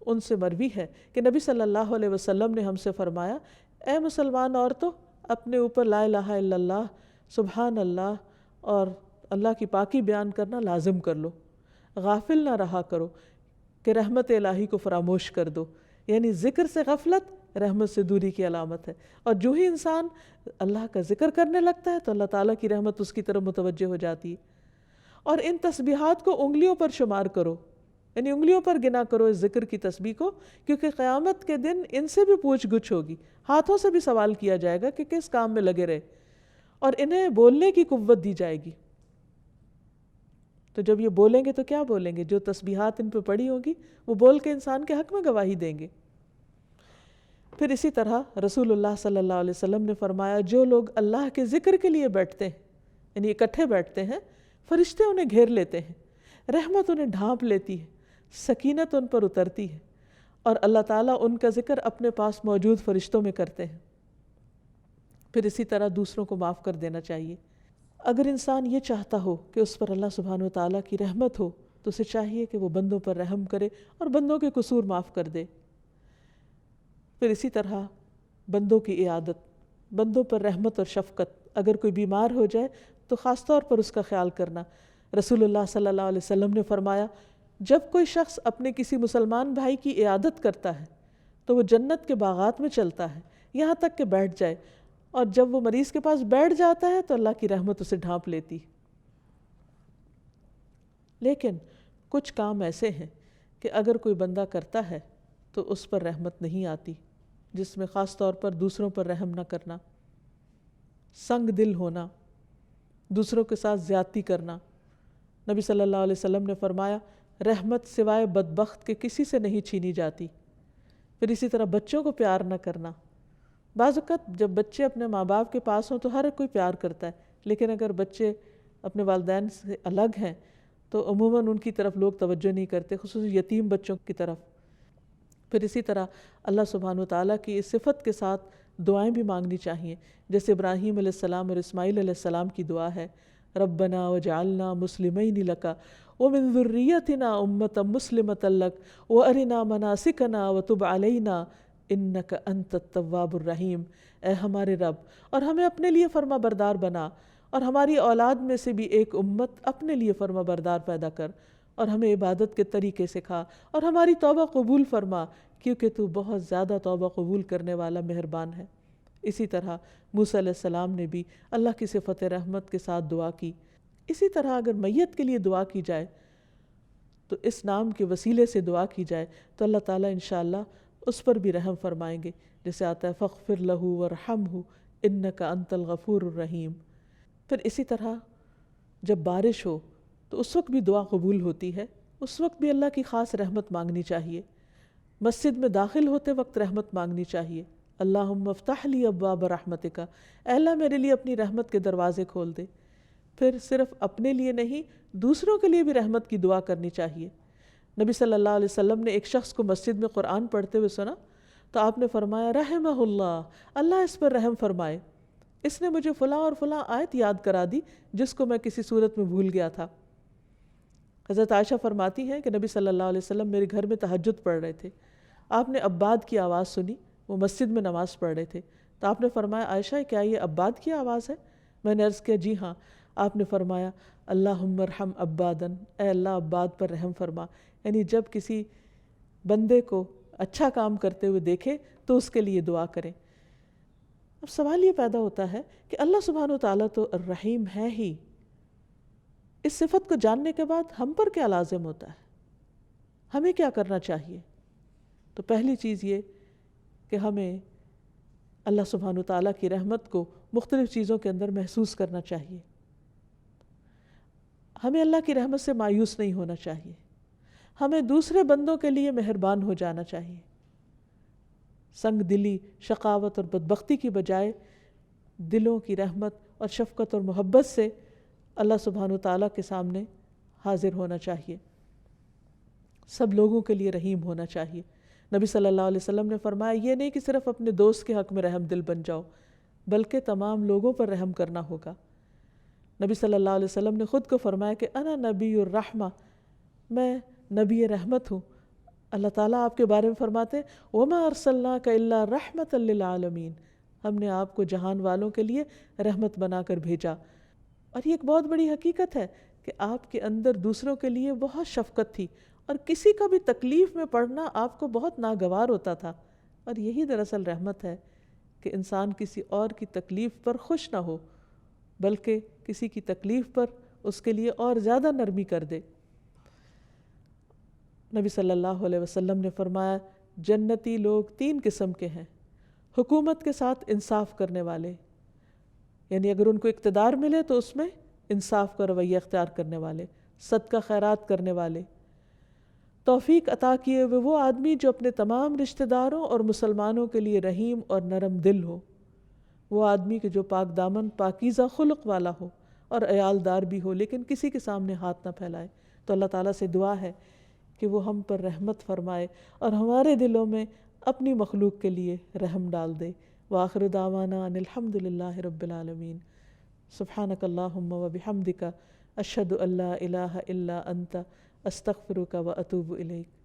ان سے مروی ہے کہ نبی صلی اللہ علیہ وسلم نے ہم سے فرمایا، اے مسلمان عورتوں، اپنے اوپر لا الہ الا اللہ، سبحان اللہ اور اللہ کی پاکی بیان کرنا لازم کر لو، غافل نہ رہا کرو کہ رحمت الہی کو فراموش کر دو۔ یعنی ذکر سے غفلت رحمت سے دوری کی علامت ہے، اور جو ہی انسان اللہ کا ذکر کرنے لگتا ہے تو اللہ تعالیٰ کی رحمت اس کی طرف متوجہ ہو جاتی ہے۔ اور ان تسبیحات کو انگلیوں پر شمار کرو، یعنی انگلیوں پر گنا کرو اس ذکر کی تسبیح کو، کیونکہ قیامت کے دن ان سے بھی پوچھ گچھ ہوگی، ہاتھوں سے بھی سوال کیا جائے گا کہ کس کام میں لگے رہے، اور انہیں بولنے کی قوت دی جائے گی۔ تو جب یہ بولیں گے تو کیا بولیں گے؟ جو تسبیحات ان پہ پڑھی ہوگی وہ بول کے انسان کے حق میں گواہی دیں گے۔ پھر اسی طرح رسول اللہ صلی اللہ علیہ وسلم نے فرمایا، جو لوگ اللہ کے ذکر کے لیے بیٹھتے ہیں، یعنی اکٹھے بیٹھتے ہیں، فرشتے انہیں گھیر لیتے ہیں، رحمت انہیں ڈھانپ لیتی ہے، سکینت ان پر اترتی ہے، اور اللہ تعالیٰ ان کا ذکر اپنے پاس موجود فرشتوں میں کرتے ہیں۔ پھر اسی طرح دوسروں کو معاف کر دینا چاہیے۔ اگر انسان یہ چاہتا ہو کہ اس پر اللہ سبحانہ وتعالیٰ کی رحمت ہو تو اسے چاہیے کہ وہ بندوں پر رحم کرے اور بندوں کے قصور معاف کر دے۔ پھر اسی طرح بندوں کی عیادت، بندوں پر رحمت اور شفقت، اگر کوئی بیمار ہو جائے تو خاص طور پر اس کا خیال کرنا۔ رسول اللہ صلی اللہ علیہ وسلم نے فرمایا، جب کوئی شخص اپنے کسی مسلمان بھائی کی عیادت کرتا ہے تو وہ جنت کے باغات میں چلتا ہے یہاں تک کہ بیٹھ جائے، اور جب وہ مریض کے پاس بیٹھ جاتا ہے تو اللہ کی رحمت اسے ڈھانپ لیتی۔ لیکن کچھ کام ایسے ہیں کہ اگر کوئی بندہ کرتا ہے تو اس پر رحمت نہیں آتی، جس میں خاص طور پر دوسروں پر رحم نہ کرنا، سنگ دل ہونا، دوسروں کے ساتھ زیادتی کرنا۔ نبی صلی اللہ علیہ وسلم نے فرمایا، رحمت سوائے بدبخت کے کسی سے نہیں چھینی جاتی۔ پھر اسی طرح بچوں کو پیار نہ کرنا۔ بعض اوقات جب بچے اپنے ماں باپ کے پاس ہوں تو ہر کوئی پیار کرتا ہے، لیکن اگر بچے اپنے والدین سے الگ ہیں تو عموماً ان کی طرف لوگ توجہ نہیں کرتے، خصوصاً یتیم بچوں کی طرف۔ پھر اسی طرح اللہ سبحانہ وتعالیٰ کی اس صفت کے ساتھ دعائیں بھی مانگنی چاہیے، جیسے ابراہیم علیہ السلام اور اسماعیل علیہ السلام کی دعا ہے، ربنا وجعلنا مسلمین لک ومن ذریتنا امۃ مسلمۃ لک وارنا مناسکنا وتب علینا انک انت التواب الرحیم۔ اے ہمارے رب، اور ہمیں اپنے لیے فرما بردار بنا، اور ہماری اولاد میں سے بھی ایک امت اپنے لیے فرما بردار پیدا کر، اور ہمیں عبادت کے طریقے سکھا، اور ہماری توبہ قبول فرما، کیونکہ تو بہت زیادہ توبہ قبول کرنے والا مہربان ہے۔ اسی طرح موسیٰ علیہ السلام نے بھی اللہ کی صفت رحمت کے ساتھ دعا کی۔ اسی طرح اگر میت کے لیے دعا کی جائے تو اس نام کے وسیلے سے دعا کی جائے تو اللہ تعالیٰ انشاءاللہ اس پر بھی رحم فرمائیں گے، جیسے آتا ہے فاغفر لہ وارحمہ انک انت الغفور الرحیم۔ پھر اسی طرح جب بارش ہو تو اس وقت بھی دعا قبول ہوتی ہے، اس وقت بھی اللہ کی خاص رحمت مانگنی چاہیے. مسجد میں داخل ہوتے وقت رحمت مانگنی چاہیے. اللہم افتح لی ابواب رحمتک، اے اللہ میرے لیے اپنی رحمت کے دروازے کھول دے. پھر صرف اپنے لیے نہیں، دوسروں کے لیے بھی رحمت کی دعا کرنی چاہیے. نبی صلی اللہ علیہ وسلم نے ایک شخص کو مسجد میں قرآن پڑھتے ہوئے سنا تو آپ نے فرمایا رحمہ اللہ، اللہ اس پر رحم فرمائے، اس نے مجھے فلاں اور فلاں آیت یاد کرا دی جس کو میں کسی صورت میں بھول گیا تھا. حضرت عائشہ فرماتی ہیں کہ نبی صلی اللہ علیہ وسلم میرے گھر میں تہجد پڑھ رہے تھے. آپ نے عباد کی آواز سنی، وہ مسجد میں نماز پڑھ رہے تھے. تو آپ نے فرمایا عائشہ کیا یہ عباد کی آواز ہے؟ میں نے عرض کیا جی ہاں. آپ نے فرمایا اللہم ارحم عبادن، اے اللہ عباد پر رحم فرما. یعنی جب کسی بندے کو اچھا کام کرتے ہوئے دیکھے تو اس کے لیے دعا کریں. اب سوال یہ پیدا ہوتا ہے کہ اللہ سبحانہ و تعالیٰ تو الرحیم ہے ہی، اس صفت کو جاننے کے بعد ہم پر کیا لازم ہوتا ہے، ہمیں کیا کرنا چاہیے؟ تو پہلی چیز یہ کہ ہمیں اللہ سبحانہ و تعالیٰ کی رحمت کو مختلف چیزوں کے اندر محسوس کرنا چاہیے. ہمیں اللہ کی رحمت سے مایوس نہیں ہونا چاہیے. ہمیں دوسرے بندوں کے لیے مہربان ہو جانا چاہیے. سنگ دلی، شقاوت اور بدبختی کی بجائے دلوں کی رحمت اور شفقت اور محبت سے اللہ سبحانہ و تعالیٰ کے سامنے حاضر ہونا چاہیے. سب لوگوں کے لیے رحیم ہونا چاہیے. نبی صلی اللہ علیہ وسلم نے فرمایا یہ نہیں کہ صرف اپنے دوست کے حق میں رحم دل بن جاؤ، بلکہ تمام لوگوں پر رحم کرنا ہوگا. نبی صلی اللہ علیہ وسلم نے خود کو فرمایا کہ انا نبی الرحمہ، میں نبی رحمت ہوں. اللہ تعالیٰ آپ کے بارے میں فرماتے وما ارسلناک الا رحمۃ للعالمین، ہم نے آپ کو جہان والوں کے لیے رحمت بنا کر بھیجا. اور یہ ایک بہت بڑی حقیقت ہے کہ آپ کے اندر دوسروں کے لیے بہت شفقت تھی، اور کسی کا بھی تکلیف میں پڑنا آپ کو بہت ناگوار ہوتا تھا. اور یہی دراصل رحمت ہے کہ انسان کسی اور کی تکلیف پر خوش نہ ہو، بلکہ کسی کی تکلیف پر اس کے لیے اور زیادہ نرمی کر دے. نبی صلی اللہ علیہ وسلم نے فرمایا جنتی لوگ 3 قسم کے ہیں: حکومت کے ساتھ انصاف کرنے والے، یعنی اگر ان کو اقتدار ملے تو اس میں انصاف کا رویہ اختیار کرنے والے، صدقہ خیرات کرنے والے، توفیق عطا کیے ہوئے وہ آدمی جو اپنے تمام رشتہ داروں اور مسلمانوں کے لیے رحیم اور نرم دل ہو، وہ آدمی کہ جو پاک دامن پاکیزہ خلق والا ہو اور عیالدار بھی ہو لیکن کسی کے سامنے ہاتھ نہ پھیلائے. تو اللہ تعالیٰ سے دعا ہے کہ وہ ہم پر رحمت فرمائے اور ہمارے دلوں میں اپنی مخلوق کے لیے رحم ڈال دے. وآخر دعوانا ان الحمد للہ رب العالمین. سبحانک اللہم وبحمدک اشہد ان لا الہ الا انت استغفرک واتوب الیک.